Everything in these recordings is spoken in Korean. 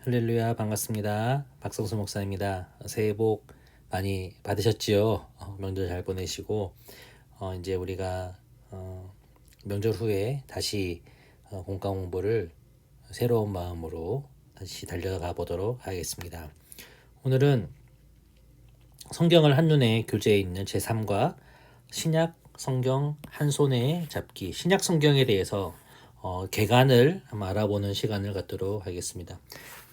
할렐루야, 반갑습니다. 박성수 목사입니다. 새해 복 많이 받으셨지요? 명절 잘 보내시고 이제 우리가 명절 후에 다시 공과 공부를 새로운 마음으로 다시 달려가 보도록 하겠습니다. 오늘은 성경을 한눈에 교재에 있는 제3과 신약 성경 한 손에 잡기, 신약 성경에 대해서 개관을 한번 알아보는 시간을 갖도록 하겠습니다.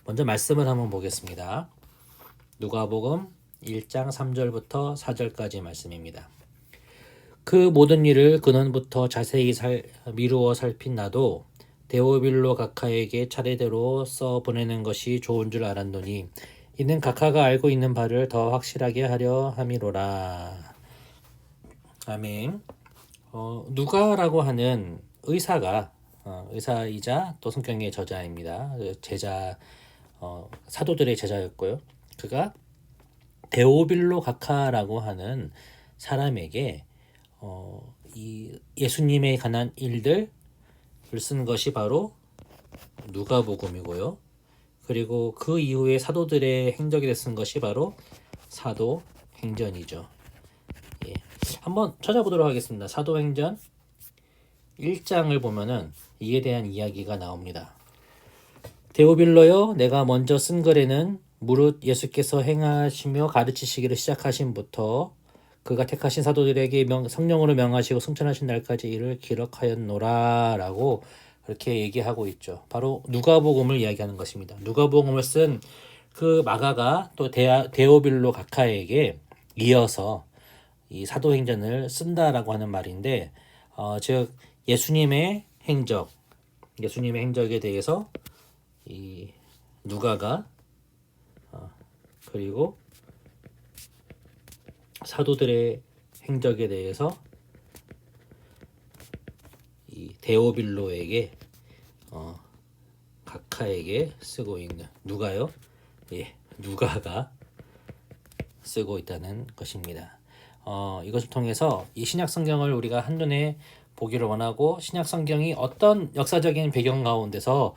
먼저 말씀을 한번 보겠습니다. 누가복음 1장 3절부터 4절까지 말씀입니다. 그 모든 일을 근원부터 자세히 미루어 살핀 나도 데오빌로 각하에게 차례대로 써 보내는 것이 좋은 줄 알았노니 이는 각하가 알고 있는 바를 더 확실하게 하려 함이로라. 아멘. 누가라고 하는 의사가 의사이자 또 성경의 저자입니다. 제자 사도들의 제자였고요. 그가 데오빌로 각하라고 하는 사람에게 이 예수님에 관한 일들을 쓴 것이 바로 누가복음이고요. 그리고 그 이후에 사도들의 행적에 쓴 것이 바로 사도행전이죠. 예. 한번 찾아보도록 하겠습니다. 사도행전 1장을 보면은 이에 대한 이야기가 나옵니다. 데오빌로여, 내가 먼저 쓴 글에는 무릇 예수께서 행하시며 가르치시기를 시작하신부터 그가 택하신 사도들에게 성령으로 명하시고 승천하신 날까지 이를 기록하였노라 라고 그렇게 얘기하고 있죠. 바로 누가복음을 이야기하는 것입니다. 누가복음을 쓴 그 마가가 또 데오빌로 각하에게 이어서 이 사도행전을 쓴다라고 하는 말인데, 즉 예수님의 행적에 대해서 이 누가가 그리고 사도들의 행적에 대해서 이 데오빌로에게 각하에게 쓰고 있는 누가요? 예, 누가가 쓰고 있다는 것입니다. 이것을 통해서 이 신약 성경을 우리가 한눈에 보기를 원하고 신약 성경이 어떤 역사적인 배경 가운데서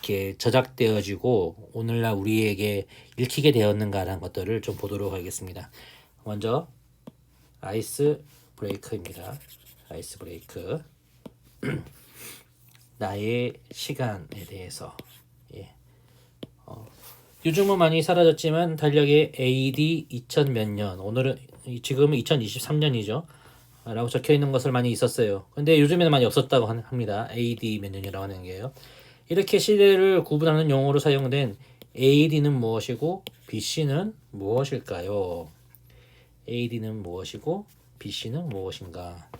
이렇게 저작되어지고 오늘날 우리에게 읽히게 되었는가라는 것들을 좀 보도록 하겠습니다. 먼저 아이스 브레이크입니다. 아이스 브레이크. 나의 시간에 대해서. 예. 요즘은 많이 사라졌지만 달력에 AD 2000 몇 년, 오늘은 지금은 2023년이죠. 라고 적혀 있는 것을 많이 있었어요. 근데 요즘에는 많이 없었다고 합니다. AD 몇 년이라고 하는 게요. 이렇게 시대를 구분하는 용어로 사용된 AD는 무엇이고 BC는 무엇일까요? AD는 무엇이고 BC는 무엇인가?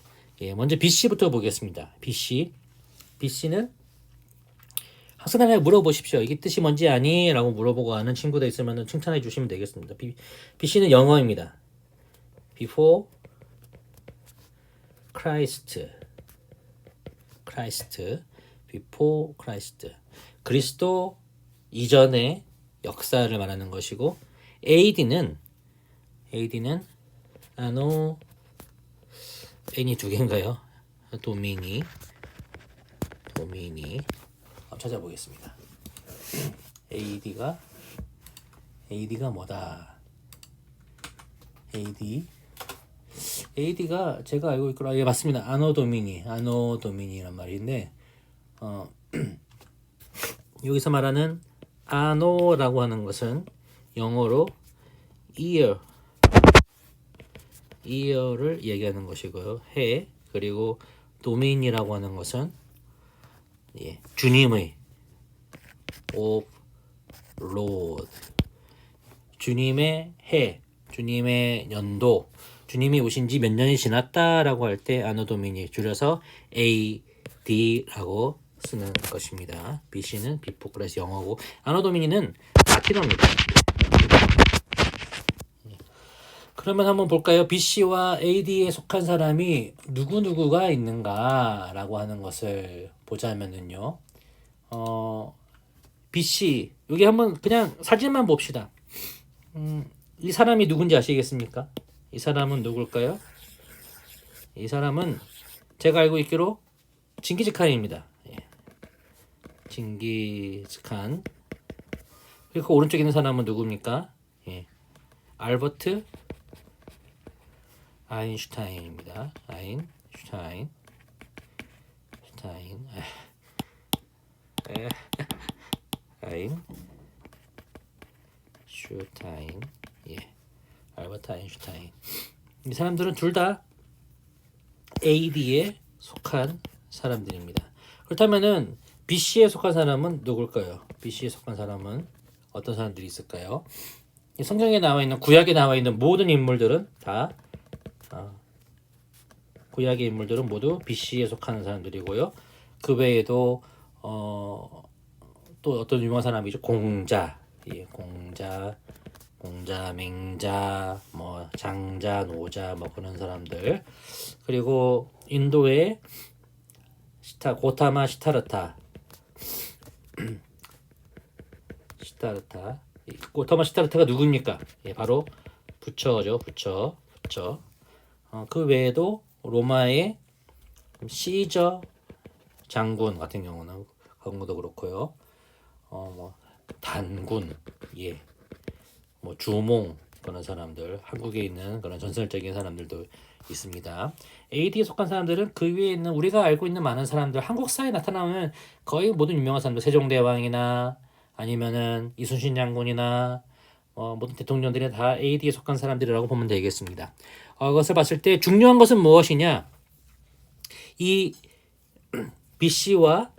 예, 먼저 BC부터 보겠습니다. BC는 학생들에게 물어보십시오. 이게 뜻이 뭔지 아니? 라고 물어보고 아는 친구들 있으면 칭찬해 주시면 되겠습니다. BC는 영어입니다. Before Christ, before Christ. 그리스도 이전의 역사를 말하는 것이고, AD는 아노, N이 두 개인가요? 도미니. 찾아보겠습니다. AD가 뭐다? AD가 제가 알고 있거라. 예, 맞습니다. 아노 도미니란 말인데, 여기서 말하는 아노라고 하는 것은 영어로 year를 얘기하는 것이고요. 해. 그리고 도메인이라고 하는 것은 주님의 of Lord, 주님의 해, 주님의 연도, 주님이 오신 지 몇 년이 지났다라고 할 때 아노 도미니 줄여서 AD라고 쓰는 것입니다. BC는 before Christ 영어고, 아노 도미니는 라틴어입니다. 그러면 한번 볼까요? BC와 AD에 속한 사람이 누구누구가 있는가라고 하는 것을 보자면은요. BC, 여기 한번 그냥 사진만 봅시다. 이 사람이 누군지 아시겠습니까? 이 사람은 누굴까요? 이 사람은 제가 알고 있기로 징기즈칸입니다. 징기즈칸. 그리고 그 오른쪽에 있는 사람은 누굽니까? 예. 알버트 아인슈타인입니다. 아인슈타인. 아인슈타인. 예. 알버트 아인슈타인. 이 사람들은 둘 다 AD에 속한 사람들입니다. 그렇다면은 BC에 속한 사람은 누굴까요? BC에 속한 사람은 어떤 사람들이 있을까요? 이 성경에 나와 있는 구약에 나와 있는 모든 인물들은 다 구약의 인물들은 모두 BC에 속하는 사람들이고요. 그 외에도 또 어떤 유명한 사람이죠. 공자, 예, 공자, 맹자, 뭐 장자, 노자, 뭐 그런 사람들. 그리고 인도의 고타마 시타르타, 고타마 시타르타가 누굽니까? 예, 바로 부처죠. 부처. 그 외에도 로마의 시저 장군 같은 경우는 경우도 그렇고요. 뭐 단군, 예, 뭐 주몽 그런 사람들, 한국에 있는 그런 전설적인 사람들도 있습니다. AD에 속한 사람들은 그 위에 있는 우리가 알고 있는 많은 사람들, 한국 사회에 나타나는 거의 모든 유명한 사람들, 세종대왕이나 아니면은 이순신 장군이나 모든 대통령들이 다 AD에 속한 사람들이라고 보면 되겠습니다. 그것을 봤을 때 중요한 것은 무엇이냐? 이 BC와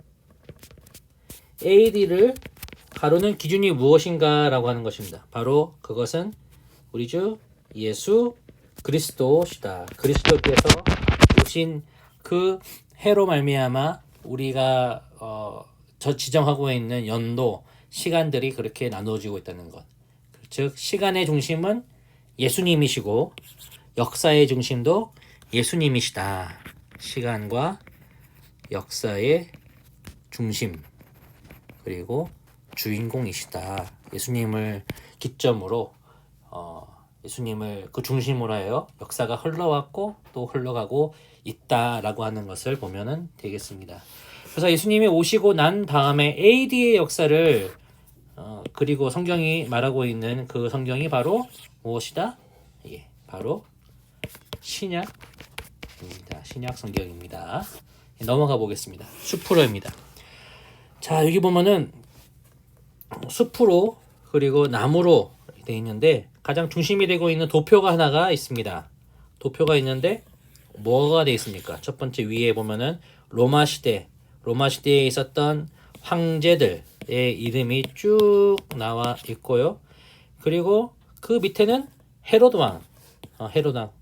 AD를 가르는 기준이 무엇인가라고 하는 것입니다. 바로 그것은 우리 주 예수 그리스도시다. 그리스도께서 오신 그 해로 말미암아 우리가 지정하고 있는 연도 시간들이 그렇게 나누어지고 있다는 것. 즉 시간의 중심은 예수님이시고 역사의 중심도 예수님이시다. 시간과 역사의 중심 그리고 주인공이시다. 예수님을 기점으로 예수님을 그 중심으로 하여 역사가 흘러왔고 또 흘러가고 있다라고 하는 것을 보면은 되겠습니다. 그래서 예수님이 오시고 난 다음에 AD의 역사를 그리고 성경이 말하고 있는 그 성경이 바로 무엇이다? 예, 바로 신약입니다. 신약 성경입니다. 넘어가 보겠습니다. 숲으로입니다. 자, 여기 보면은 숲으로 그리고 나무로 되어 있는데 가장 중심이 되고 있는 도표가 하나가 있습니다. 도표가 있는데 뭐가 되어 있습니까? 첫 번째 위에 보면은 로마 시대에 있었던 황제들의 이름이 쭉 나와 있고요. 그리고 그 밑에는 헤로드 왕,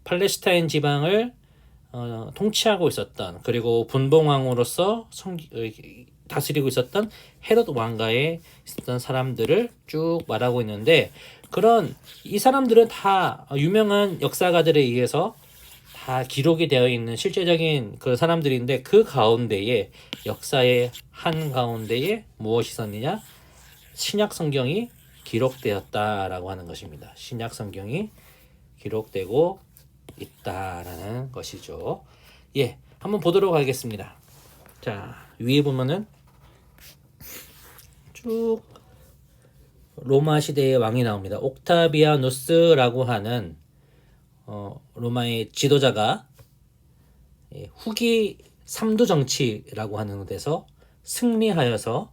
팔레스타인 지방을 통치하고 있었던 그리고 분봉왕으로서 다스리고 있었던 헤로드 왕가에 있었던 사람들을 쭉 말하고 있는데 그런 이 사람들은 다 유명한 역사가들에 의해서 다 기록이 되어 있는 실제적인 그 사람들인데 그 가운데에 역사의 한 가운데에 무엇이 있었느냐? 신약 성경이 기록되었다라고 하는 것입니다. 신약 성경이 기록되고 있다라는 것이죠. 예, 한번 보도록 하겠습니다. 자, 위에 보면은 쭉 로마 시대의 왕이 나옵니다. 옥타비아누스라고 하는 로마의 지도자가 후기 삼두 정치라고 하는 데서 승리하여서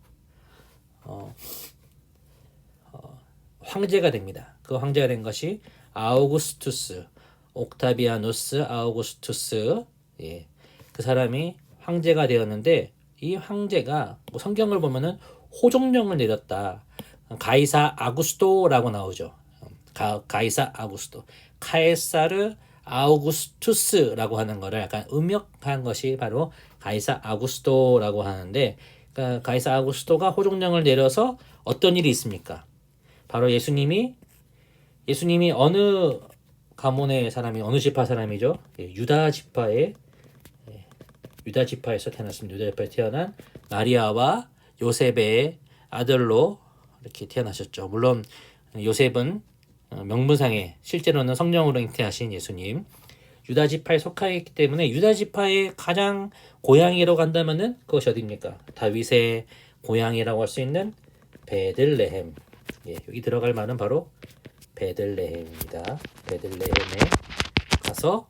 황제가 됩니다. 그 황제가 된 것이 아우구스투스, 옥타비아누스 아우구스투스, 예, 그 사람이 황제가 되었는데 이 황제가 성경을 보면은 호종령을 내렸다. 가이사 아구스토라고 나오죠. 가이사 아구스토, 카에사르 아우구스투스라고 하는 거를 약간 음역한 것이 바로 가이사 아구스토라고 하는데, 그러니까 가이사 아구스토가 호종령을 내려서 어떤 일이 있습니까? 바로 예수님이 어느 가문의 사람이 어느 지파 사람이죠? 유다 지파에서 태어났습니다. 유다 지파에 태어난 마리아와 요셉의 아들로 이렇게 태어나셨죠. 물론 요셉은 명분상에 실제로는 성령으로 잉태하신 예수님, 유다 지파에 속하였기 때문에 유다 지파의 가장 고향이라고 한다면은 그것이 어디입니까? 다윗의 고향이라고 할 수 있는 베들레헴. 예, 여기 들어갈 말은 바로 베들레헴입니다. 베들레헴에 가서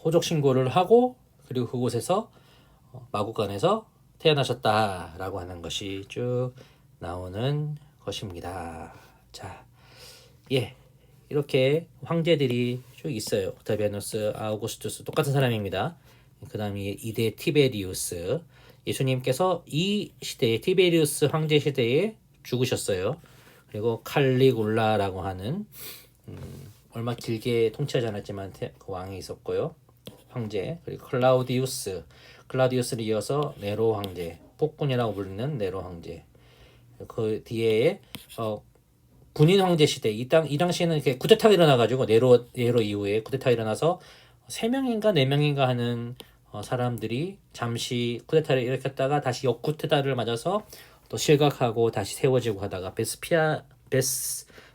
호적 신고를 하고 그리고 그곳에서 마구간에서 태어나셨다라고 하는 것이 쭉 나오는 것입니다. 자, 예, 이렇게 황제들이 쭉 있어요. 옥타비아누스, 아우구스투스 똑같은 사람입니다. 그 다음에 이대 티베리우스. 예수님께서 이 시대에 티베리우스 황제 시대에 죽으셨어요. 그리고 칼리굴라라고 하는 얼마 길게 통치하지 않았지만 그 왕이 있었고요. 황제. 그리고 클라우디우스를 이어서 네로 황제, 폭군이라고 불리는 네로 황제. 그 뒤에 군인 황제 시대 이 당시에는 이렇게 쿠데타가 일어나가지고 네로 이후에 쿠데타가 일어나서 3명인가 4명인가 하는 사람들이 잠시 쿠데타를 일으켰다가 다시 역쿠데타를 맞아서 또 실각하고 다시 세워지고 하다가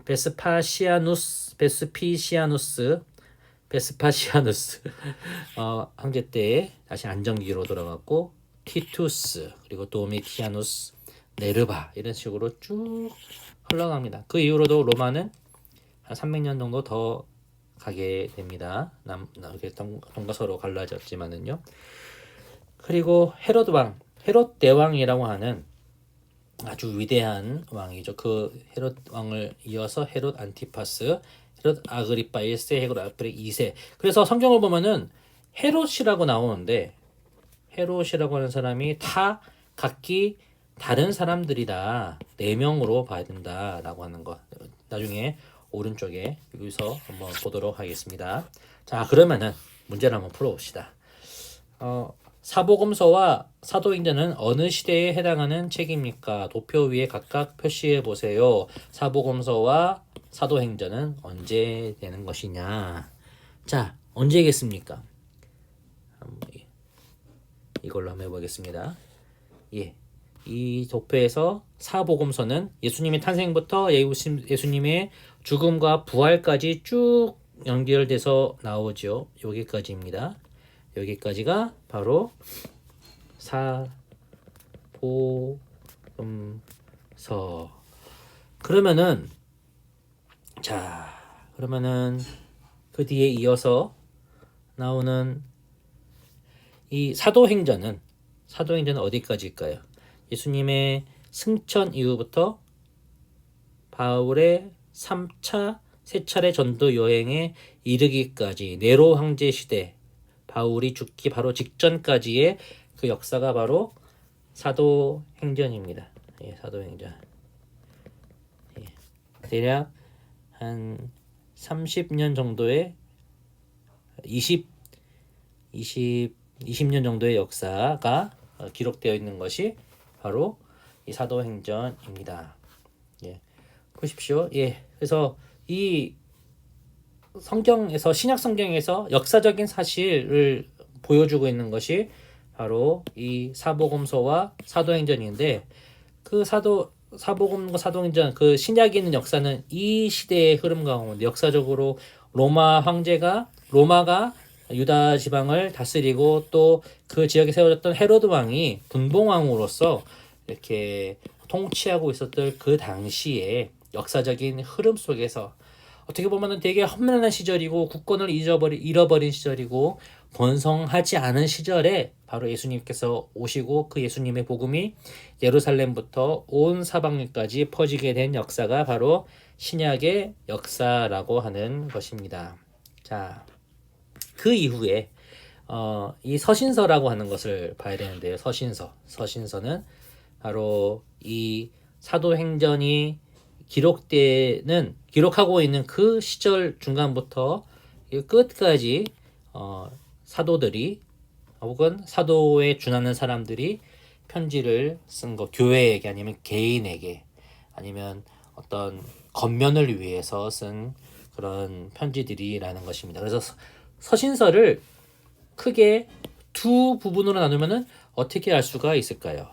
베스파시아누스 황제 때 다시 안정기로 돌아갔고 티투스 그리고 도미티아누스 네르바 이런 식으로 쭉 흘러갑니다. 그 이후로도 로마는 한 300년 정도 더 가게 됩니다. 동과 서로 갈라졌지만은요. 그리고 헤롯 대왕이라고 하는 아주 위대한 왕이죠. 그 헤롯 왕을 이어서 헤롯 안티파스, 헤롯 아그리파 1세, 헤롯 아그리파 2세. 그래서 성경을 보면은 헤롯이라고 나오는데 헤롯이라고 하는 사람이 다 각기 다른 사람들이다. 4명으로 봐야 된다라고 하는 거. 나중에 오른쪽에 여기서 한번 보도록 하겠습니다. 자, 그러면은 문제를 한번 풀어봅시다. 사복음서와 사도행전은 어느 시대에 해당하는 책입니까? 도표 위에 각각 표시해 보세요. 사복음서와 사도행전은 언제 되는 것이냐? 자, 언제겠습니까? 이걸로 한번 해보겠습니다. 예. 이 도표에서 사복음서는 예수님의 탄생부터 예수님의 죽음과 부활까지 쭉 연결돼서 나오죠. 여기까지입니다. 여기까지가 바로 사복음서. 그러면은 그 뒤에 이어서 나오는 이 사도행전은 어디까지일까요? 예수님의 승천 이후부터 바울의 3차, 3차례 전도 여행에 이르기까지 네로 황제 시대, 바울이 죽기 바로 직전까지의 그 역사가 바로 사도행전입니다. 예, 사도행전. 예, 대략 한 30년 정도의 20년 정도의 역사가 기록되어 있는 것이 바로 이 사도행전입니다. 예. 보십시오. 예. 그래서 이 성경에서 신약 성경에서 역사적인 사실을 보여주고 있는 것이 바로 이 사복음서와 사도행전인데 그 사복음과 사도행전 그 신약에 있는 역사는 이 시대의 흐름 가운데 역사적으로 로마가 유다 지방을 다스리고 또 그 지역에 세워졌던 헤로드 왕이 분봉왕으로서 이렇게 통치하고 있었던 그 당시에 역사적인 흐름 속에서 어떻게 보면은 되게 험난한 시절이고 국권을 잃어버린 시절이고 번성하지 않은 시절에 바로 예수님께서 오시고 그 예수님의 복음이 예루살렘부터 온 사방까지 퍼지게 된 역사가 바로 신약의 역사라고 하는 것입니다. 자, 그 이후에 이 서신서라고 하는 것을 봐야 되는데요. 서신서는 바로 이 사도행전이 기록하고 있는 그 시절 중간부터 끝까지 사도들이 혹은 사도에 준하는 사람들이 편지를 쓴 거, 교회에게 아니면 개인에게 아니면 어떤 겉면을 위해서 쓴 그런 편지들이라는 것입니다. 그래서 서신서를 크게 두 부분으로 나누면은 어떻게 알 수가 있을까요?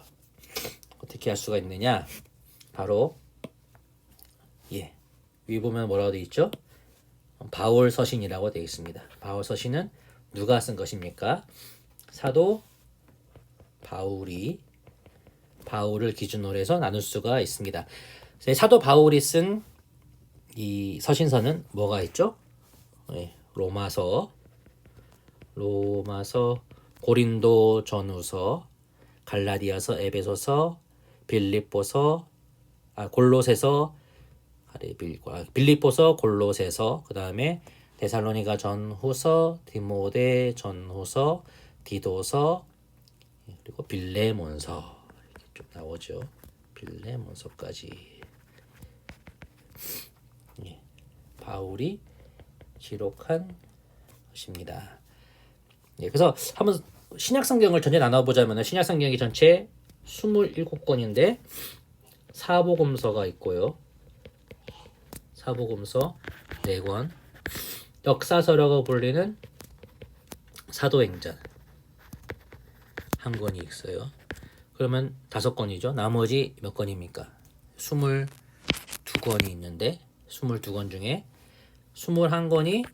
어떻게 알 수가 있느냐? 바로 위 보면 뭐라고 되어 있죠? 바울 서신이라고 되어 있습니다. 바울 서신은 누가 쓴 것입니까? 사도 바울을 기준으로 해서 나눌 수가 있습니다. 사도 바울이 쓴 이 서신서는 뭐가 있죠? 예, 로마서, 고린도 전후서, 갈라디아서, 에베소서, 빌립보서, 골로새서, 빌립보서, 골로새서, 그 다음에 데살로니가 전후서, 디모데 전후서, 디도서, 그리고 빌레몬서 이렇게 좀 나오죠. 빌레몬서까지 바울이 기록한 것입니다. 그래서 한번 신약성경을 전체 나눠보자면 신약성경이 전체 27권인데 사복음서가 있고요. 사복음서 4권, 역사서라고 불리는 사도행전 한 권이 있어요. 그러면 5권이죠. 나머지 몇 권입니까? 22권이 있는데 22권 중에 21권이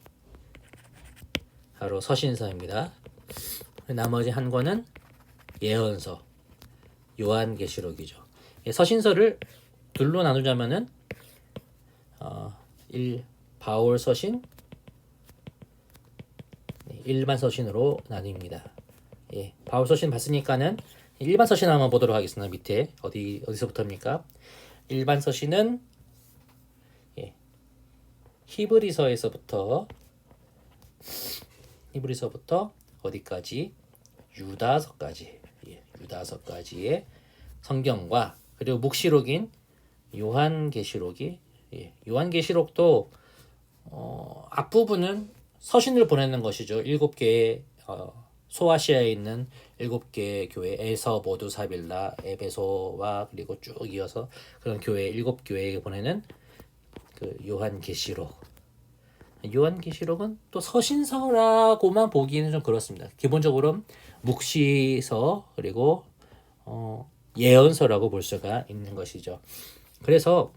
바로 서신서입니다. 나머지 한 권은 예언서, 요한계시록이죠. 서신서를 둘로 나누자면은 바울 서신, 일반 서신으로 나뉩니다. 바울 서신 봤으니까는 일반 서신 한번 보도록 하겠습니다. 밑에 어디서부터입니까? 일반 서신은 히브리서부터 어디까지? 유다서까지의 성경과 그리고 묵시록인 요한계시록도 앞부분은 서신을 보내는 것이죠. 7개의 소아시아에 있는 7개의 교회에서 모두 사빌라, 에베소와 그리고 쭉 이어서 그런 교회 7교회에 보내는 그 요한계시록은 또 서신서라고만 보기에는 좀 그렇습니다. 기본적으로 묵시서 그리고 예언서라고 볼 수가 있는 것이죠. 그래서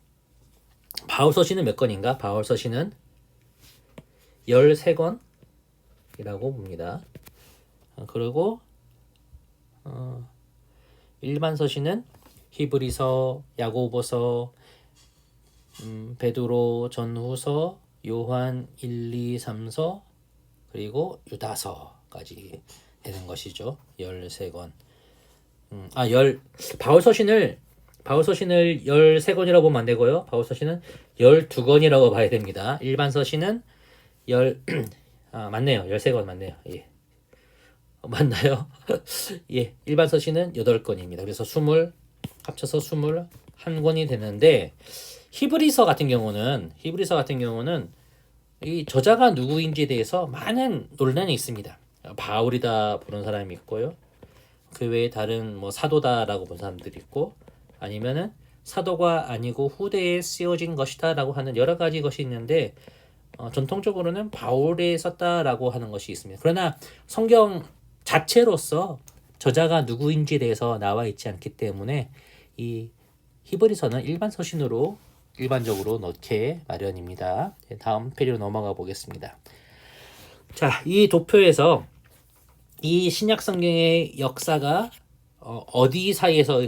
바울 서신은 몇 권인가? 바울 서신은 13권이라고 봅니다. 그리고 일반 서신은 히브리서, 야고보서, 베드로 전후서, 요한 1, 2, 3서 그리고 유다서까지 되는 것이죠. 13권. 바울 서신을 13권이라고 보면 안 되고요. 바울 서신은 12권이라고 봐야 됩니다. 일반 서신은 맞네요. 13권 맞네요. 예. 맞나요? 예. 일반 서신은 8권입니다. 그래서 합쳐서 21권이 되는데 히브리서 같은 경우는 이 저자가 누구인지에 대해서 많은 논란이 있습니다. 바울이다 보는 사람이 있고요. 그 외에 다른 사도다라고 보는 사람들이 있고 아니면은 사도가 아니고 후대에 쓰여진 것이다라고 하는 여러 가지 것이 있는데 전통적으로는 바울에 썼다라고 하는 것이 있습니다. 그러나 성경 자체로서 저자가 누구인지에 대해서 나와 있지 않기 때문에 이 히브리서는 일반 서신으로 일반적으로 넣게 마련입니다. 다음 페이지로 넘어가 보겠습니다. 자, 이 도표에서 이 신약 성경의 역사가 어디 사이에서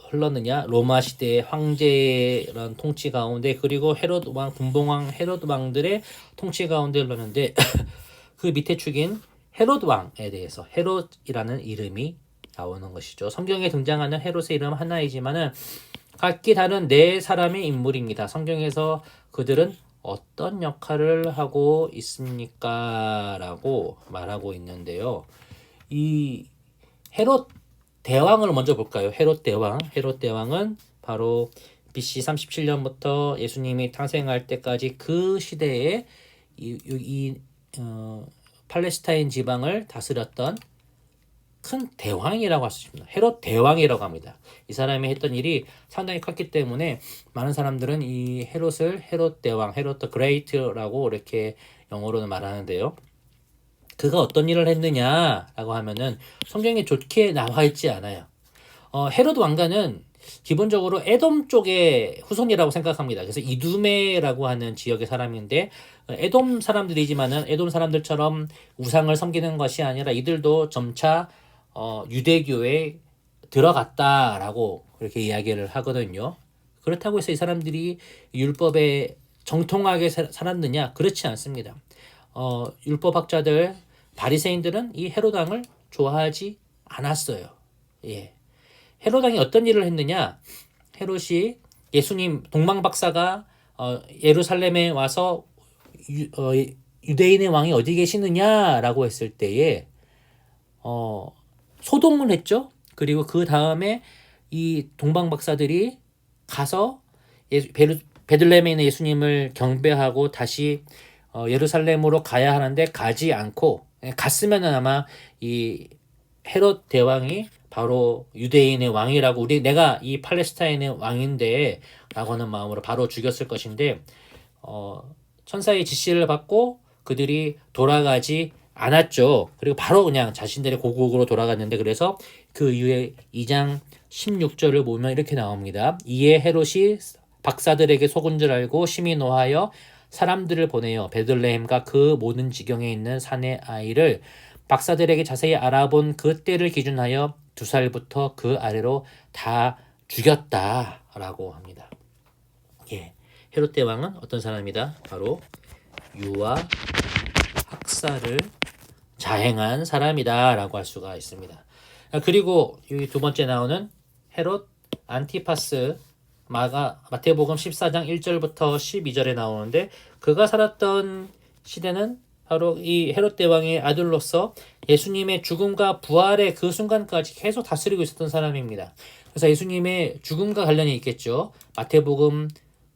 흘렀느냐? 로마 시대의 황제라는 통치 가운데 그리고 헤롯 왕, 분봉왕 헤롯 왕들의 통치 가운데 흘렀는데 그 밑에 축인 헤롯 왕에 대해서 헤롯이라는 이름이 나오는 것이죠. 성경에 등장하는 헤롯의 이름 하나이지만은 각기 다른 4사람의 인물입니다. 성경에서 그들은 어떤 역할을 하고 있습니까? 라고 말하고 있는데요. 이 헤롯 대왕을 먼저 볼까요? 헤롯 대왕은 바로 BC 37년부터 예수님이 탄생할 때까지 그 시대에 팔레스타인 지방을 다스렸던 큰 대왕이라고 할 수 있습니다. 헤롯 대왕이라고 합니다. 이 사람이 했던 일이 상당히 컸기 때문에 많은 사람들은 이 헤롯을 헤롯 대왕, 헤롯 더 그레이트라고 이렇게 영어로는 말하는데요. 그가 어떤 일을 했느냐라고 하면은 성경에 좋게 나와 있지 않아요. 헤롯 왕가는 기본적으로 에돔 쪽의 후손이라고 생각합니다. 그래서 이두메라고 하는 지역의 사람인데 에돔 사람들이지만은 에돔 사람들처럼 우상을 섬기는 것이 아니라 이들도 점차 유대교에 들어갔다라고 그렇게 이야기를 하거든요. 그렇다고 해서 이 사람들이 율법에 정통하게 살았느냐? 그렇지 않습니다. 율법학자들, 바리새인들은 이 헤롯 왕을 좋아하지 않았어요. 예. 헤롯 왕이 어떤 일을 했느냐? 헤롯이 예수님 동방박사가 예루살렘에 와서 유대인의 왕이 어디 계시느냐라고 했을 때에 소동을 했죠. 그리고 그 다음에 이 동방박사들이 가서 베들레헴에 있는 예수님을 경배하고 다시 예루살렘으로 가야 하는데 가지 않고, 갔으면은 아마 이 헤롯 대왕이 바로 유대인의 왕이라고, 내가 이 팔레스타인의 왕인데 라고 하는 마음으로 바로 죽였을 것인데, 천사의 지시를 받고 그들이 돌아가지 않았죠. 그리고 바로 그냥 자신들의 고국으로 돌아갔는데, 그래서 그 이후에 2장 16절을 보면 이렇게 나옵니다. 이에 헤롯이 박사들에게 속은 줄 알고 심히 노하여 사람들을 보내어 베들레헴과 그 모든 지경에 있는 산의 아이를 박사들에게 자세히 알아본 그 때를 기준하여 2살부터 그 아래로 다 죽였다라고 합니다. 예, 헤롯 대왕은 어떤 사람이다? 바로 유아 학살을 자행한 사람이다라고 할 수가 있습니다. 그리고 이 두 번째 나오는 헤롯 안티파스, 마태복음 14장 1절부터 12절에 나오는데, 그가 살았던 시대는 바로 이 헤롯 대왕의 아들로서 예수님의 죽음과 부활의 그 순간까지 계속 다스리고 있었던 사람입니다. 그래서 예수님의 죽음과 관련이 있겠죠. 마태복음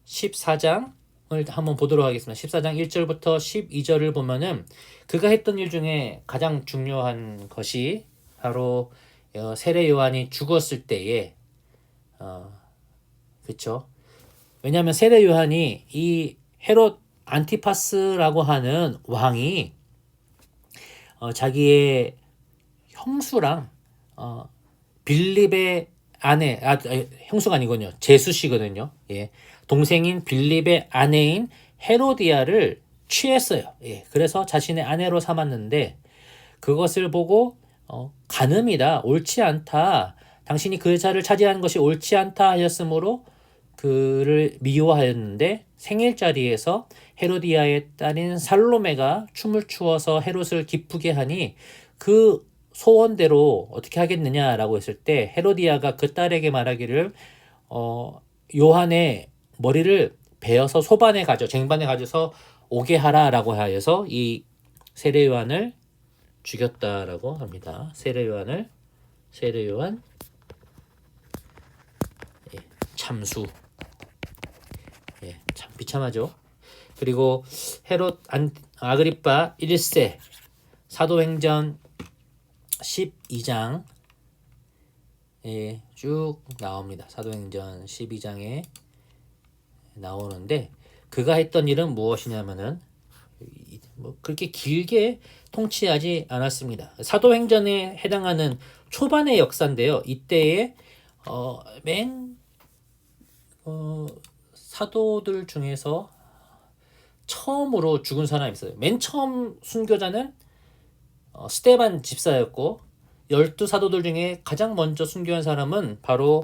14장을 한번 보도록 하겠습니다. 14장 1절부터 12절을 보면은 그가 했던 일 중에 가장 중요한 것이 바로 세례 요한이 죽었을 때에 그렇죠. 왜냐하면 세례 요한이 이 헤롯 안티파스라고 하는 왕이 자기의 형수랑 빌립의 아내, 형수가 아니군요. 제수씨거든요. 예. 동생인 빌립의 아내인 헤로디아를 취했어요. 예. 그래서 자신의 아내로 삼았는데, 그것을 보고 간음이다, 옳지 않다, 당신이 그 자를 차지하는 것이 옳지 않다 하였으므로 그를 미워하였는데, 생일자리에서 헤로디아의 딸인 살로메가 춤을 추어서 헤롯을 기쁘게 하니 그 소원대로 어떻게 하겠느냐라고 했을 때, 헤로디아가 그 딸에게 말하기를 요한의 머리를 베어서 소반에 쟁반에 가져서 오게 하라라고 하여서 이 세례 요한을 죽였다라고 합니다. 세례 요한 예, 참수. 예, 참 비참하죠. 그리고 헤롯 아그리파 1세, 사도행전 12장에 쭉 나옵니다. 사도행전 12장에 나오는데, 그가 했던 일은 무엇이냐면은 그렇게 길게 통치하지 않았습니다. 사도행전에 해당하는 초반의 역사인데요. 이때에 사도들 중에서 처음으로 죽은 사람이 있어요. 맨 처음 순교자는 스데반 집사였고, 12사도들 중에 가장 먼저 순교한 사람은 바로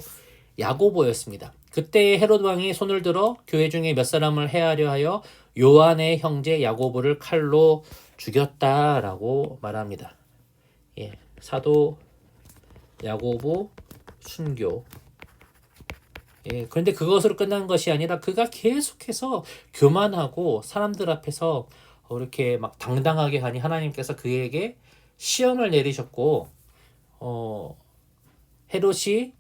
야고보였습니다. 그때 헤롯 왕이 손을 들어 교회 중에 몇 사람을 해하려 하여 요한의 형제 야고보를 칼로 죽였다라고 말합니다. 예, 사도 야고보 순교. 예, 그런데 그것으로 끝난 것이 아니라 그가 계속해서 교만하고 사람들 앞에서 이렇게 막 당당하게 하니 하나님께서 그에게 시험을 내리셨고, 헤롯이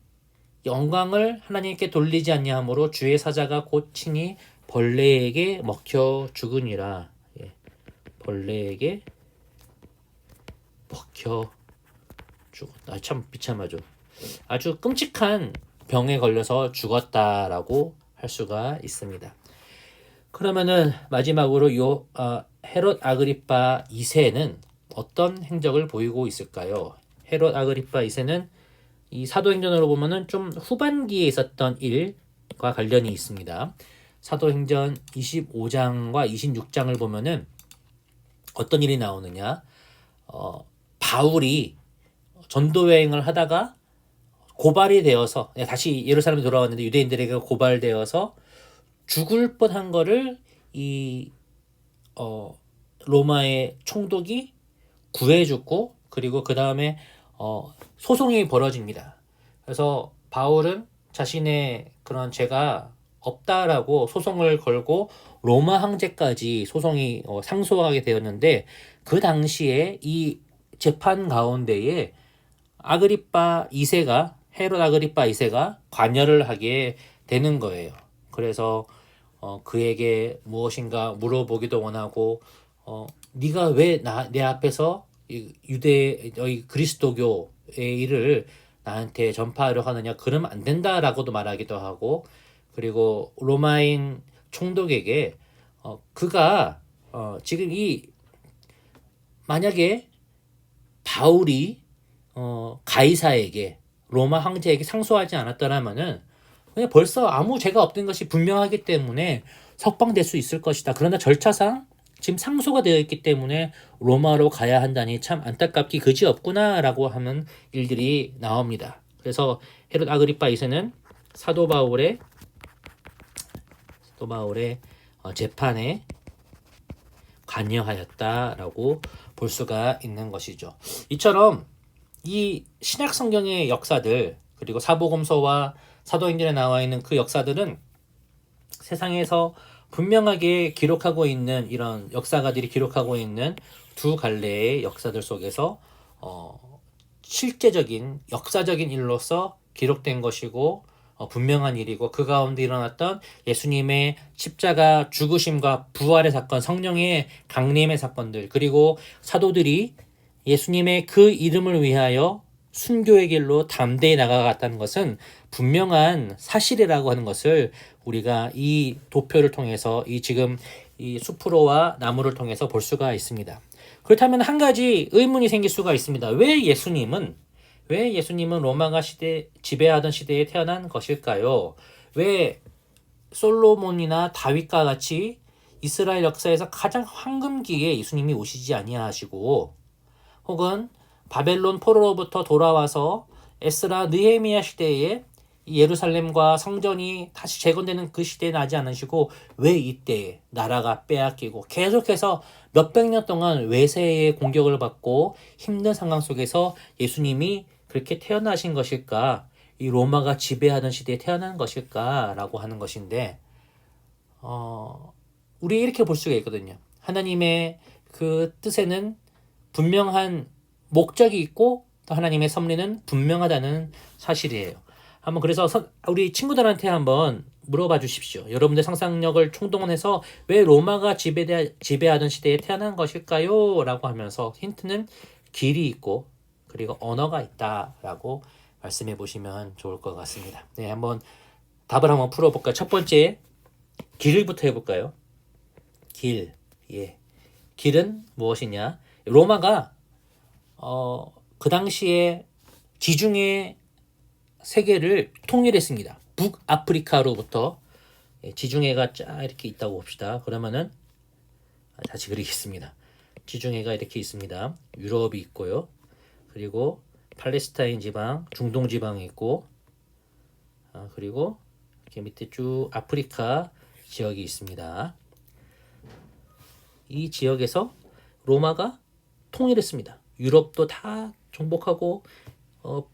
영광을 하나님께 돌리지 아니하므로 주의 사자가 곧 친히 벌레에게 먹혀 죽으니라. 예, 벌레에게 먹혀 죽었다. 참 비참하죠. 아주 끔찍한 병에 걸려서 죽었다라고 할 수가 있습니다. 그러면은 마지막으로 헤롯 아그리파 2세는 어떤 행적을 보이고 있을까요? 헤롯 아그리파 2세는 이 사도행전으로 보면은 좀 후반기에 있었던 일과 관련이 있습니다. 사도행전 25장과 26장을 보면은 어떤 일이 나오느냐? 바울이 전도 여행을 하다가 고발이 되어서 다시 예루살렘에 돌아왔는데 유대인들에게 고발되어서 죽을 뻔한 거를 이 로마의 총독이 구해주고 그리고 그 다음에 소송이 벌어집니다. 그래서 바울은 자신의 그런 죄가 없다라고 소송을 걸고 로마 황제까지 소송이 상소하게 되었는데 그 당시에 이 재판 가운데에 아그리빠 2세가 헤롯 아그리빠 2세가 관여를 하게 되는 거예요. 그래서 그에게 무엇인가 물어보기도 원하고 네가 왜 내 앞에서 유대 그리스도교의 일을 나한테 전파하려 하느냐 그러면 안 된다라고도 말하기도 하고 그리고 로마인 총독에게 그가 지금 이 만약에 바울이 가이사에게 로마 황제에게 상소하지 않았더라면은 그냥 벌써 아무 죄가 없던 것이 분명하기 때문에 석방될 수 있을 것이다. 그러나 절차상 지금 상소가 되어 있기 때문에 로마로 가야 한다니 참 안타깝기 그지없구나라고 하는 일들이 나옵니다. 그래서 헤롯 아그리파 2세는 사도 바울의 재판에 관여하였다라고 볼 수가 있는 것이죠. 이처럼 이 신약 성경의 역사들 그리고 사복음서와 사도행전에 나와 있는 그 역사들은 세상에서 분명하게 기록하고 있는 이런 역사가들이 기록하고 있는 두 갈래의 역사들 속에서 실제적인 역사적인 일로서 기록된 것이고 분명한 일이고 그 가운데 일어났던 예수님의 십자가 죽으심과 부활의 사건, 성령의 강림의 사건들 그리고 사도들이 예수님의 그 이름을 위하여 순교의 길로 담대히 나아갔다는 것은 분명한 사실이라고 하는 것을 우리가 이 도표를 통해서 지금 이 수프로와 나무를 통해서 볼 수가 있습니다. 그렇다면 한 가지 의문이 생길 수가 있습니다. 왜 예수님은 로마가 지배하던 시대에 태어난 것일까요? 왜 솔로몬이나 다윗과 같이 이스라엘 역사에서 가장 황금기에 예수님이 오시지 아니하시고 혹은 바벨론 포로로부터 돌아와서 에스라 느헤미야 시대에 예루살렘과 성전이 다시 재건되는 그 시대에 나지 않으시고 왜 이때 나라가 빼앗기고 계속해서 몇백 년 동안 외세의 공격을 받고 힘든 상황 속에서 예수님이 그렇게 태어나신 것일까? 이 로마가 지배하던 시대에 태어난 것일까라고 하는 것인데 우리 이렇게 볼 수가 있거든요. 하나님의 그 뜻에는 분명한 목적이 있고 또 하나님의 섭리는 분명하다는 사실이에요. 한번 그래서 우리 친구들한테 한번 물어봐 주십시오. 여러분들 상상력을 총동원해서 왜 로마가 지배하던 시대에 태어난 것일까요? 라고 하면서 힌트는 길이 있고 그리고 언어가 있다라고 말씀해 보시면 좋을 것 같습니다. 네, 한번 답을 한번 풀어볼까요? 첫 번째 길부터 해볼까요? 길, 예, 길은 무엇이냐? 로마가 그 당시에 지중해 세계를 통일했습니다. 북아프리카로부터 지중해가 쫙 이렇게 있다고 봅시다. 그러면은 다시 그리겠습니다. 지중해가 이렇게 있습니다. 유럽이 있고요. 그리고 팔레스타인 지방, 중동 지방이 있고 그리고 이렇게 밑에 쭉 아프리카 지역이 있습니다. 이 지역에서 로마가 통일했습니다. 유럽도 다 정복하고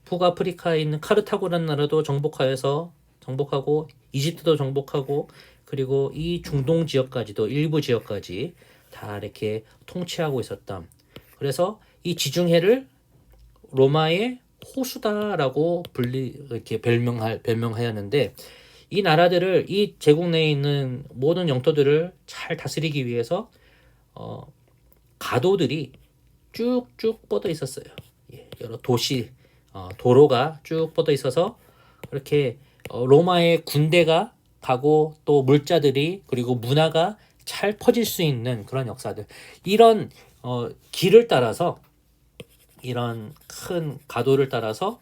북아프리카에 있는 카르타고라는 나라도 정복하고 이집트도 정복하고 그리고 이 중동 지역까지도 일부 지역까지 다 이렇게 통치하고 있었다. 그래서 이 지중해를 로마의 호수다라고 이렇게 별명하였는데 이 나라들을 이 제국 내에 있는 모든 영토들을 잘 다스리기 위해서 가도들이 쭉쭉 뻗어 있었어요. 여러 도시 도로가 쭉 뻗어 있어서 그렇게 로마의 군대가 가고 또 물자들이 그리고 문화가 잘 퍼질 수 있는 그런 역사들 이런 길을 따라서 이런 큰 가도를 따라서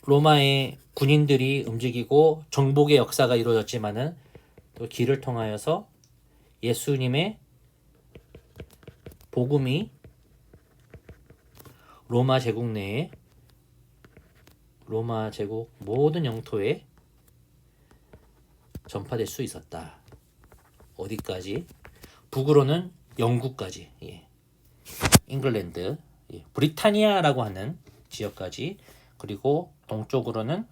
로마의 군인들이 움직이고 정복의 역사가 이루어졌지만은 또 길을 통하여서 예수님의 복음이 로마 제국 내에 로마 제국 모든 영토에 전파될 수 있었다. 어디까지? 북으로는 영국까지, 예. 잉글랜드, 예. 브리타니아라고 하는 지역까지, 그리고 동쪽으로는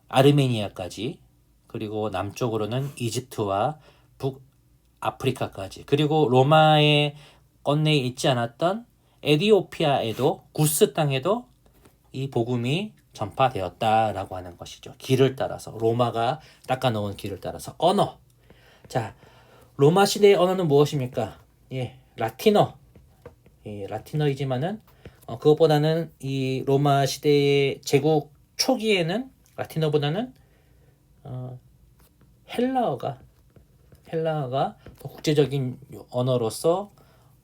아르메니아까지, 그리고 남쪽으로는 이집트와 북아프리카까지, 그리고 로마의 건네에 있지 않았던 에디오피아에도 구스 땅에도 이 복음이 전파되었다라고 하는 것이죠. 길을 따라서, 로마가 닦아놓은 길을 따라서. 언어. 자, 로마 시대의 언어는 무엇입니까? 예, 라틴어. 예, 라틴어이지만은 그것보다는 이 로마 시대의 제국 초기에는 라틴어보다는 헬라어가 더 국제적인 언어로서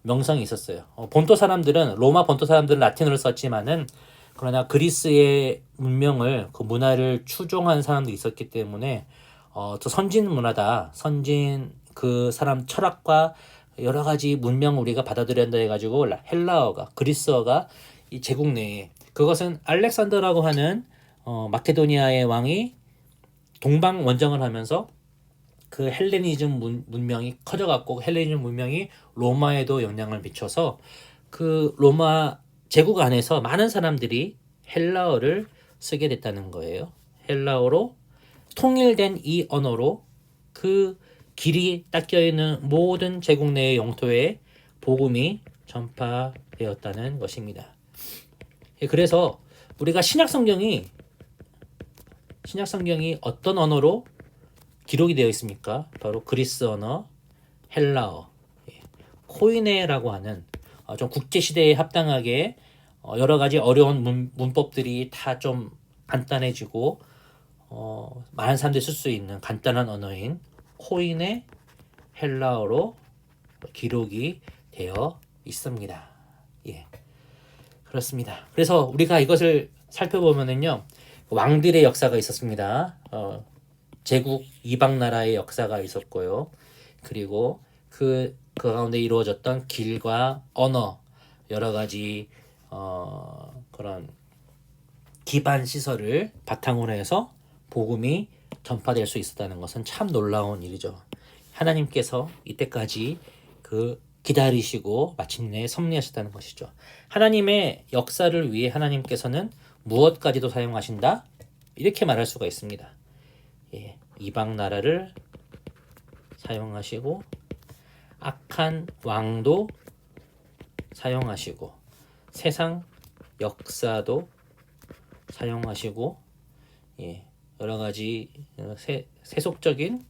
명성이 있었어요. 본토 사람들은, 로마 본토 사람들은 라틴어를 썼지만은, 그러나 그리스의 문명을, 그 문화를 추종한 사람도 있었기 때문에 더 선진 문화다, 선진 그 사람 철학과 여러 가지 문명을 우리가 받아들여야 한다 해가지고 헬라어가, 그리스어가 이 제국 내에, 그것은 알렉산더라고 하는 마케도니아의 왕이 동방 원정을 하면서 그 헬레니즘 문명이 커져갔고, 헬레니즘 문명이 로마에도 영향을 미쳐서 그 로마 제국 안에서 많은 사람들이 헬라어를 쓰게 됐다는 거예요. 헬라어로 통일된 이 언어로 그 길이 닦여 있는 모든 제국 내의 영토에 복음이 전파되었다는 것입니다. 그래서 우리가 신약 성경이 어떤 언어로 기록이 되어 있습니까? 바로 그리스 언어, 헬라어, 코이네라고 하는 좀 국제 시대에 합당하게 여러 가지 어려운 문법들이 다 좀 간단해지고 많은 사람들이 쓸 수 있는 간단한 언어인 코이네 헬라어로 기록이 되어 있습니다. 예, 그렇습니다. 그래서 우리가 이것을 살펴보면은요, 왕들의 역사가 있었습니다. 제국 이방 나라의 역사가 있었고요. 그리고 그 가운데 이루어졌던 길과 언어, 여러 가지 그런 기반 시설을 바탕으로 해서 복음이 전파될 수 있었다는 것은 참 놀라운 일이죠. 하나님께서 이때까지 기다리시고 마침내 섭리하셨다는 것이죠. 하나님의 역사를 위해 하나님께서는 무엇까지도 사용하신다? 이렇게 말할 수가 있습니다. 예, 이방 나라를 사용하시고, 악한 왕도 사용하시고, 세상 역사도 사용하시고, 예, 여러 가지 세속적인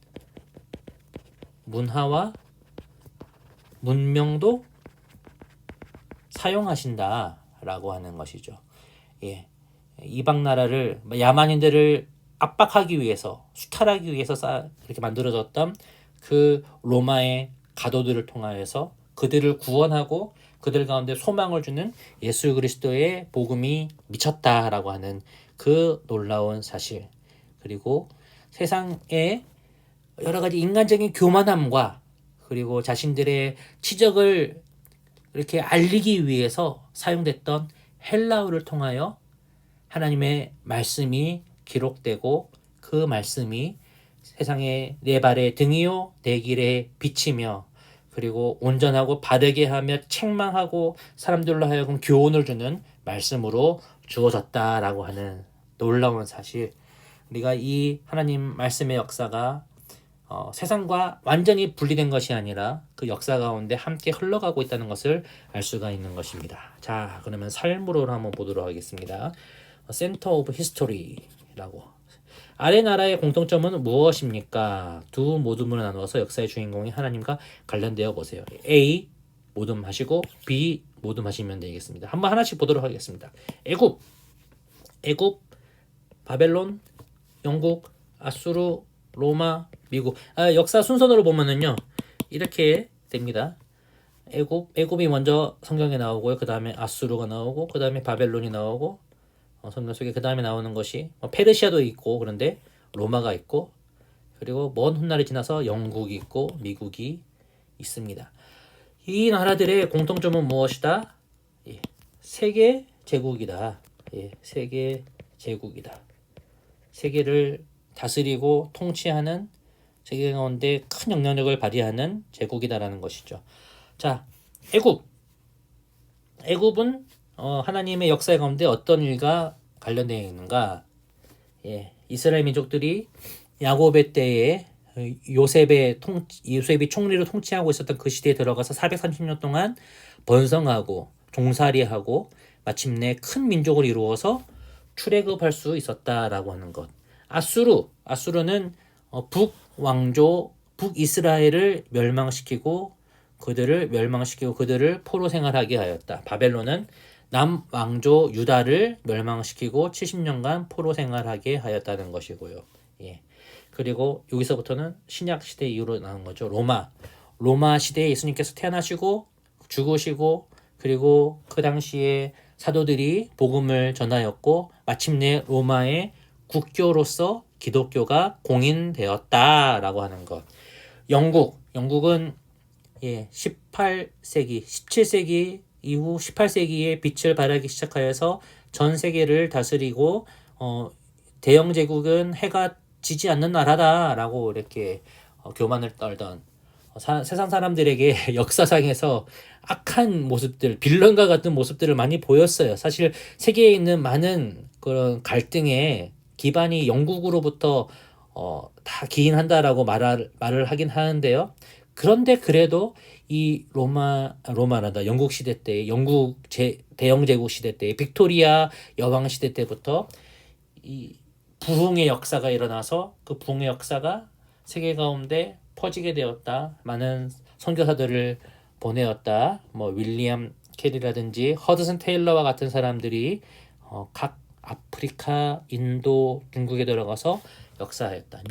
문화와 문명도 사용하신다라고 하는 것이죠. 예, 이방 나라를, 야만인들을 압박하기 위해서, 수탈하기 위해서 이렇게 만들어졌던 그 로마의 가도들을 통하여서 그들을 구원하고 그들 가운데 소망을 주는 예수 그리스도의 복음이 미쳤다라고 하는 그 놀라운 사실, 그리고 세상에 여러 가지 인간적인 교만함과 그리고 자신들의 치적을 이렇게 알리기 위해서 사용됐던 헬라어를 통하여 하나님의 말씀이 기록되고, 그 말씀이 세상의 내 발의 등이요 내 길에 비치며, 그리고 온전하고 바르게 하며 책망하고 사람들로 하여금 교훈을 주는 말씀으로 주어졌다라고 하는 놀라운 사실, 우리가 이 하나님 말씀의 역사가 세상과 완전히 분리된 것이 아니라 그 역사 가운데 함께 흘러가고 있다는 것을 알 수가 있는 것입니다. 자, 그러면 삶으로 한번 보도록 하겠습니다. 센터 오브 히스토리라고. 아래 나라의 공통점은 무엇입니까? 두 모둠으로 나누어서 역사의 주인공이 하나님과 관련되어 보세요. A 모둠 하시고 B 모둠 하시면 되겠습니다. 한번 하나씩 보도록 하겠습니다. 애굽, 바벨론, 영국, 아수르, 로마, 미국. 역사 순서대로 보면은요, 이렇게 됩니다. 애굽이 먼저 성경에 나오고요. 그 다음에 아수르가 나오고, 그 다음에 바벨론이 나오고, 성경 속에 그 다음에 나오는 것이 페르시아도 있고, 그런데 로마가 있고, 그리고 먼 훗날이 지나서 영국이 있고 미국이 있습니다. 이 나라들의 공통점은 무엇이다? 세계 제국이다. 세계 제국이다. 세계를 다스리고 통치하는 세계 가운데 큰 영향력을 발휘하는 제국이다라는 것이죠. 자, 애굽은 하나님의 역사 가운데 어떤 일과 관련되어 있는가? 이스라엘 민족들이 야곱의 때에 요셉이 총리로 통치하고 있었던 그 시대에 들어가서 430년 동안 번성하고 종살이하고 마침내 큰 민족을 이루어서 출애굽할 수 있었다라고 하는 것. 아수르는 북왕조 북이스라엘을 멸망시키고 그들을 포로 생활하게 하였다. 바벨론은 남왕조 유다를 멸망시키고 70년간 포로 생활하게 하였다는 것이고요. 그리고 여기서부터는 신약 시대 이후로 나온 거죠. 로마 시대에 예수님께서 태어나시고 죽으시고 그리고 그 당시에 사도들이 복음을 전하였고 마침내 로마의 국교로서 기독교가 공인되었다라고 하는 것. 영국은 18세기, 17세기 이후 18세기에 빛을 발하기 시작하여서 전 세계를 다스리고 대영 제국은 해가 지지 않는 나라다라고 이렇게 교만을 떨던 세상 사람들에게 역사상에서 악한 모습들, 빌런과 같은 모습들을 많이 보였어요. 사실 세계에 있는 많은 그런 갈등의 기반이 영국으로부터 다 기인한다라고 말을 하긴 하는데요. 그런데 그래도 이 로마란다 영국 시대 때, 대영 제국 시대 때, 빅토리아 여왕 시대 때부터 이 부흥의 역사가 일어나서 그 부흥의 역사가 세계 가운데 퍼지게 되었다. 많은 선교사들을 보내었다. 윌리엄 캐리라든지 허드슨 테일러와 같은 사람들이 각 아프리카, 인도, 중국에 들어가서 역사하였다.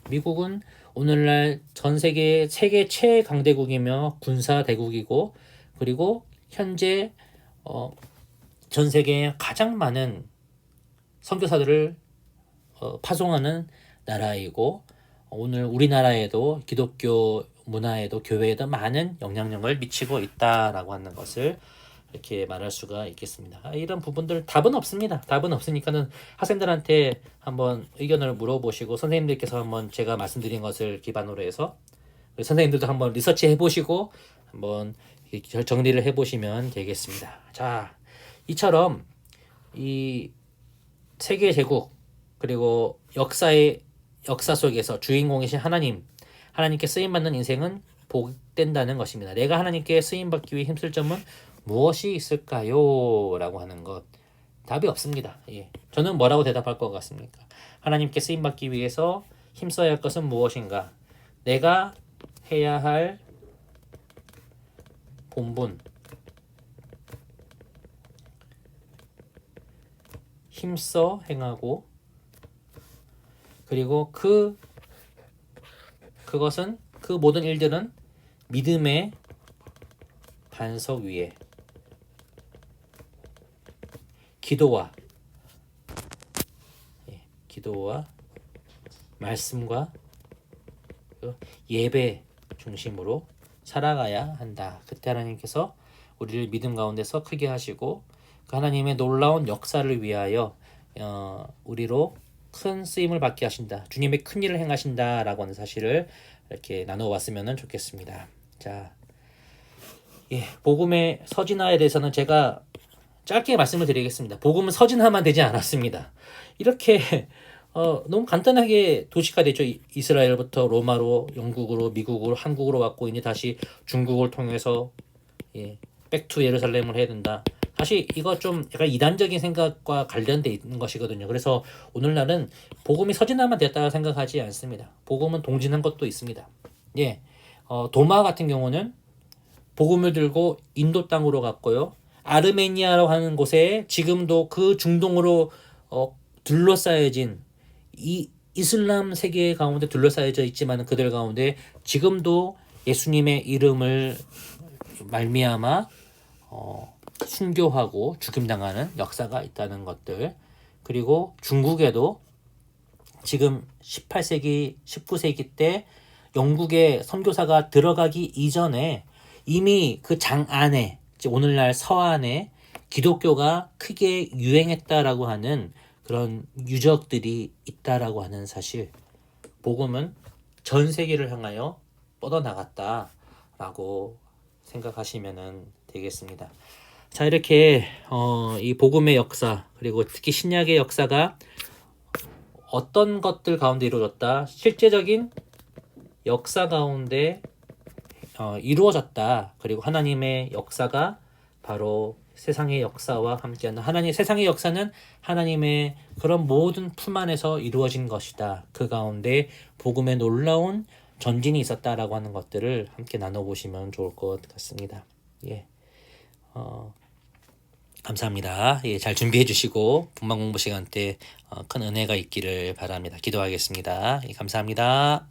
미국은 오늘날 전 세계 최강대국이며 군사 대국이고 그리고 현재 전 세계에 가장 많은 선교사들을 파송하는 나라이고 오늘 우리나라에도 기독교 문화에도 교회에도 많은 영향력을 미치고 있다라고 하는 것을 이렇게 말할 수가 있겠습니다. 이런 부분들 답은 없습니다. 답은 없으니까는 학생들한테 한번 의견을 물어보시고 선생님들께서 한번 제가 말씀드린 것을 기반으로 해서 선생님들도 한번 리서치 해보시고 한번 정리를 해보시면 되겠습니다. 자, 이처럼 이 세계 제국 그리고 역사 속에서 주인공이신 하나님께 쓰임받는 인생은 복된다는 것입니다. 내가 하나님께 쓰임받기 위해 힘쓸 점은 무엇이 있을까요? 라고 하는 것. 답이 없습니다. 저는 뭐라고 대답할 것 같습니까? 하나님께 쓰임받기 위해서 힘써야 할 것은 무엇인가? 내가 해야 할 본분, 힘써 행하고 그리고 그것은 그 모든 일들은 믿음의 반석 위에 기도와 말씀과 예배 중심으로 살아가야 한다. 그때 하나님께서 우리를 믿음 가운데서 크게 하시고 그 하나님의 놀라운 역사를 위하여 우리로 큰 쓰임을 받게 하신다. 주님의 큰 일을 행하신다라고 하는 사실을 이렇게 나눠봤으면 좋겠습니다. 자, 복음의 서진화에 대해서는 제가 짧게 말씀을 드리겠습니다. 복음은 서진화만 되지 않았습니다. 이렇게 너무 간단하게 도시화됐죠. 이스라엘부터 로마로, 영국으로, 미국으로, 한국으로 왔고 이제 다시 중국을 통해서 백투 예루살렘을 해야 된다. 사실 이거 좀 약간 이단적인 생각과 관련돼 있는 것이거든요. 그래서 오늘날은 복음이 서진화만 됐다고 생각하지 않습니다. 복음은 동진한 것도 있습니다. 도마 같은 경우는 복음을 들고 인도 땅으로 갔고요. 아르메니아라고 하는 곳에 지금도 그 중동으로 둘러싸여진 이슬람 세계 가운데 둘러싸여져 있지만 그들 가운데 지금도 예수님의 이름을 말미암아 순교하고 죽임당하는 역사가 있다는 것들. 그리고 중국에도 지금 18세기, 19세기 때 영국의 선교사가 들어가기 이전에 이미 그 장 안에 오늘날 서안에 기독교가 크게 유행했다라고 하는 그런 유적들이 있다라고 하는 사실, 복음은 전 세계를 향하여 뻗어나갔다라고 생각하시면 되겠습니다. 자, 이렇게 이 복음의 역사, 그리고 특히 신약의 역사가 어떤 것들 가운데 이루어졌다, 실제적인 역사 가운데 이루어졌다. 그리고 하나님의 역사가 바로 세상의 역사와 함께하는, 세상의 역사는 하나님의 그런 모든 품 안에서 이루어진 것이다. 그 가운데 복음의 놀라운 전진이 있었다라고 하는 것들을 함께 나눠보시면 좋을 것 같습니다. 예, 감사합니다. 예, 잘 준비해 주시고 분만 공부 시간 때 큰 은혜가 있기를 바랍니다. 기도하겠습니다. 예, 감사합니다.